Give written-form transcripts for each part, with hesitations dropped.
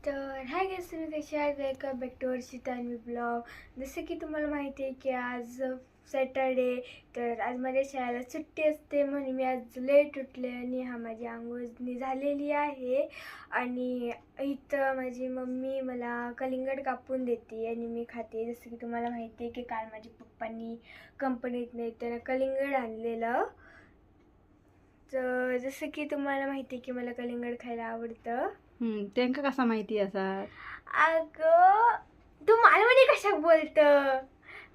तर hi guys, तुम्ही कसे आहात? वेलकम बॅक टू अर्षिता आणि ब्लॉग. जसं की तुम्हाला माहिती आहे की आज सॅटर्डे, तर आज माझ्या शाळेला सुट्टी असते म्हणून मी आज लेट उठले आणि माझी आंघोळ झालेली आहे. आणि इथं माझी मम्मी मला कलिंगड कापून देते आणि मी खाते. जसं की तुम्हाला माहिती आहे की काल माझ्या पप्पांनी कंपनीत येताना कलिंगड आणलेलं. तर जसं की तुम्हाला माहिती आहे की मला कलिंगड खायला आवडतं. त्यांका कसा माहिती असा? अगं तू मालवणी कशा बोलतं?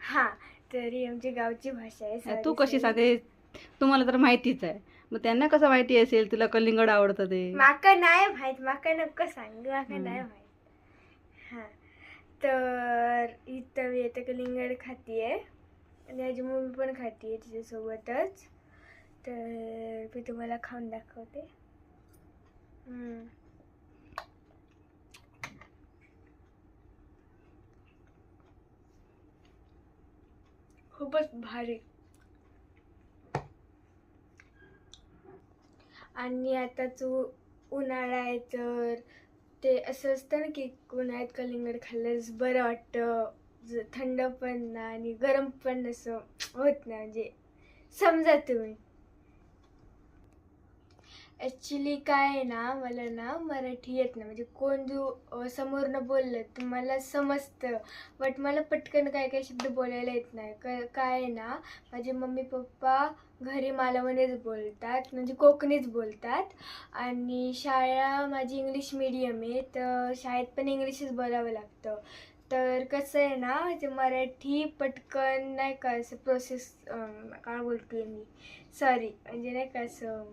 हा, तरी आमची गावची भाषा आहे. तू सॉरी कशी साधे, तुम्हाला तर माहितीच आहे, मग त्यांना कसं माहिती असेल तुला कलिंगड आवडतं ते? माका नाही माहित, माका नको सांगू, माका नाही हम्म. माहित. हा, तर इथं मी आता कलिंगड खातीये आणि माझी मम्मी पण खातीये तिच्यासोबतच. तर मी तुम्हाला खाऊन दाखवते. खूपच भारी. आणि आता जो उन्हाळा आहे तर ते असं असतं ना की उन्हाळ्यात कलिंगड खाल्ल्यास बरं वाटतं. थंड पण ना आणि गरम पण असं होत नाही, म्हणजे समजा तुम्ही. ॲक्च्युली काय आहे ना, मला ना मराठी येत नाही, म्हणजे कोण जो समोरनं बोललं तर मला समजतं, बट मला पटकन काय काय शब्द बोलायला येत नाही. काय आहे ना, माझे मम्मी पप्पा घरी मालवणीच बोलतात, म्हणजे कोकणीच बोलतात. आणि शाळा माझी इंग्लिश मीडियम आहे, तर शाळेत पण इंग्लिशच बोलावं लागतं. तर कसं आहे ना, ते मराठी पटकन नाही का असं प्रोसेस, काय बोलते मी, सॉरी, म्हणजे नाही का असं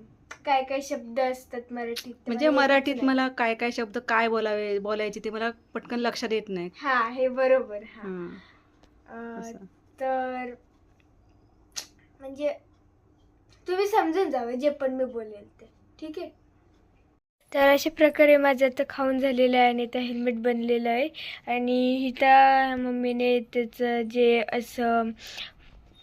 काय काय शब्द असतात मराठीत ते म्हणजे मला येतच मराठीत नाही. मला काय काय शब्द काय बोलायचे ते मला पटकन लक्षात येत नाही. हा, हे बरोबर. हा, असं. तर म्हणजे तुम्ही समजून जावं जे पण मी बोलेल ते, ठीक आहे. तर अशा प्रकारे माझं आता खाऊन झालेलं आहे आणि आता हेल्मेट बनलेलं आहे. आणि इथं मम्मीने त्याचं जे असं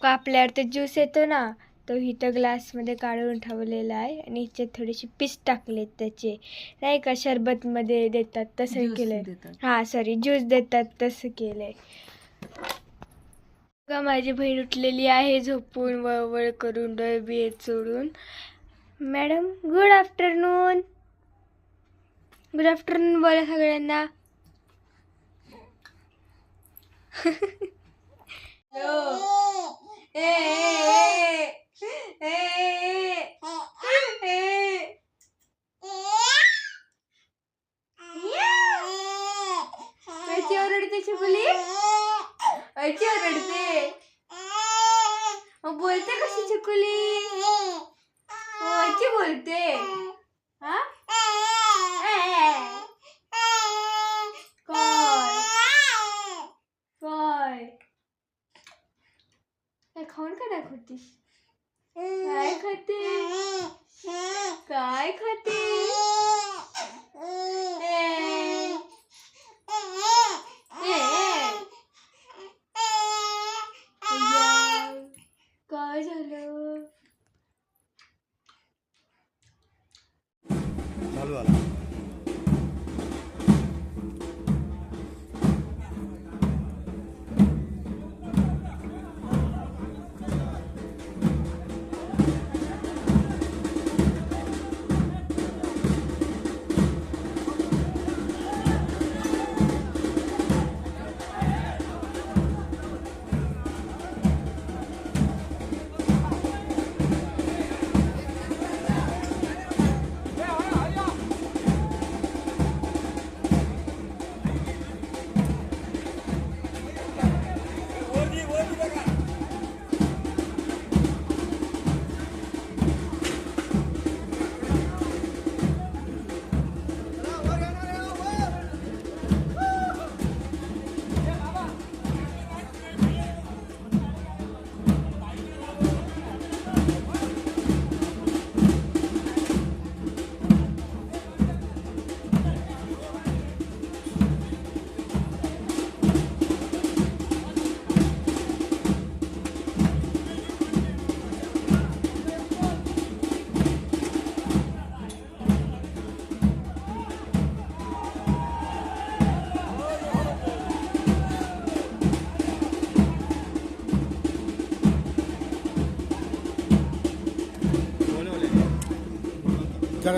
कापल्यावर ते ज्यूस येतो ना, तो इथं ग्लासमध्ये काढून ठेवलेला आहे. आणि ह्याच्यात थोडेसे पीस टाकलेत त्याचे, नाही का शरबतमध्ये देतात तसं Juice केलंय. देतात. हां, सॉरी, ज्यूस देतात तसं केलंय. बघा, माझी बहीण उठलेली आहे झोपून, वळवळ करून, डोळे बिये चोळून. Madam, good afternoon. Good afternoon बोला सगळ्यांना. कशी ओरडते चिकुली? कशी ओरडते? मग बोलते कशी चिकुली? कशी बोलते? हा? काय काय काय खाऊन का दाखवतीस? काय खाते? काय खाते? काय झालं? चालू आला.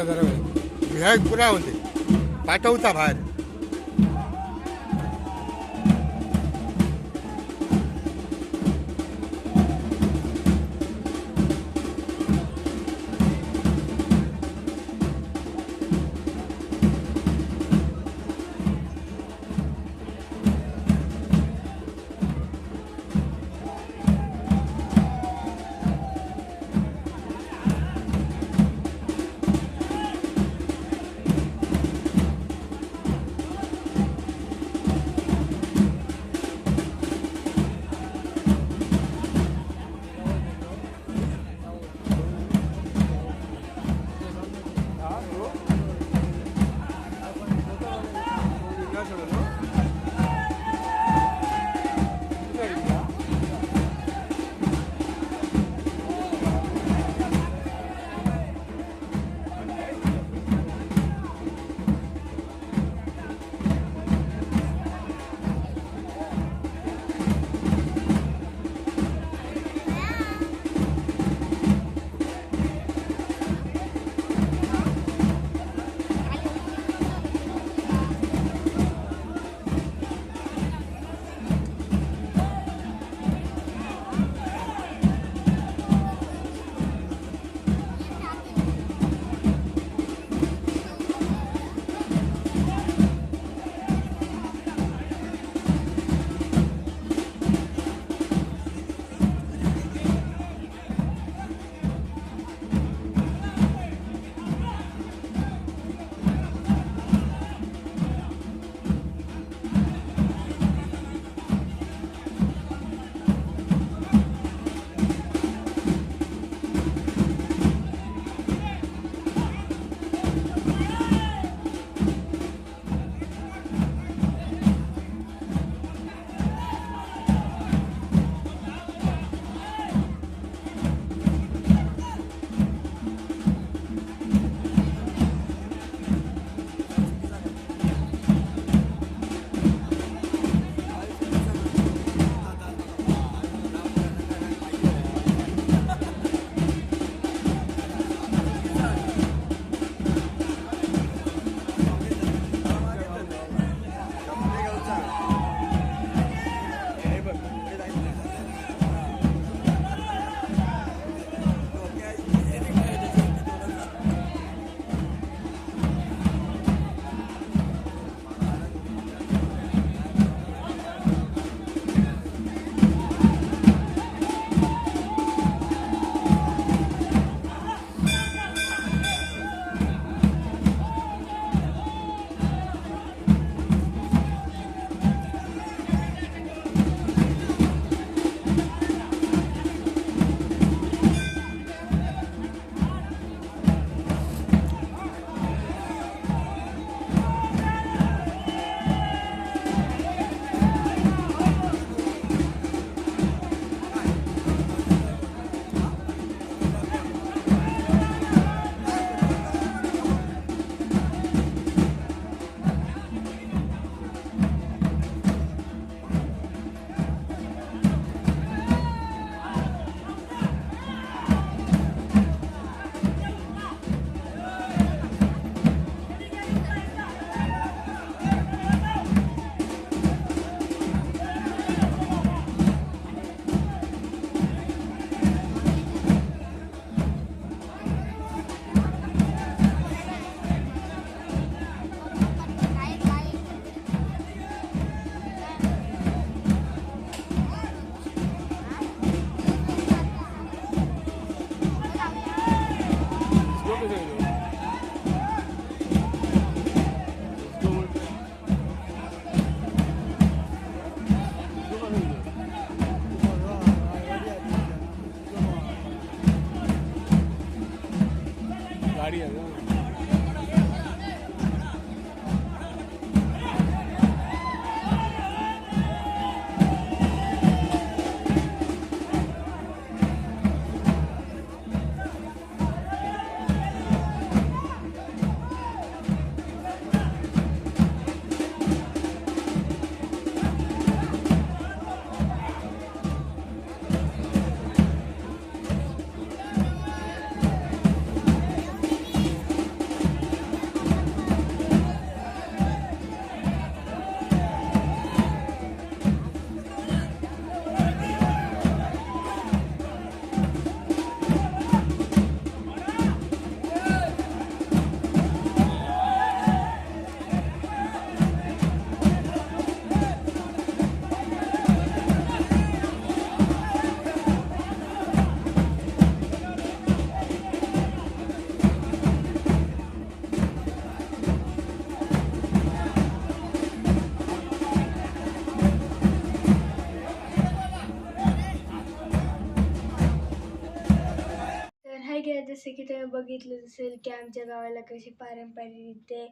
जरा विधायक पुन्हा होते पाठवता बाहेर. की तुम्ही बघितलं असेल की आमच्या गावाला कशी पारंपरिकरित्या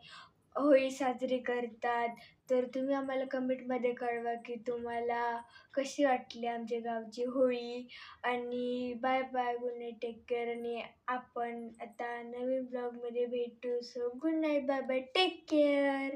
होळी साजरी करतात. तर तुम्ही आम्हाला कमेंटमध्ये कळवा की तुम्हाला कशी वाटली आमच्या गावची होळी. आणि bye bye, good night, take care. आणि आपण आता नवीन ब्लॉगमध्ये भेटू. So good night, bye bye, take care.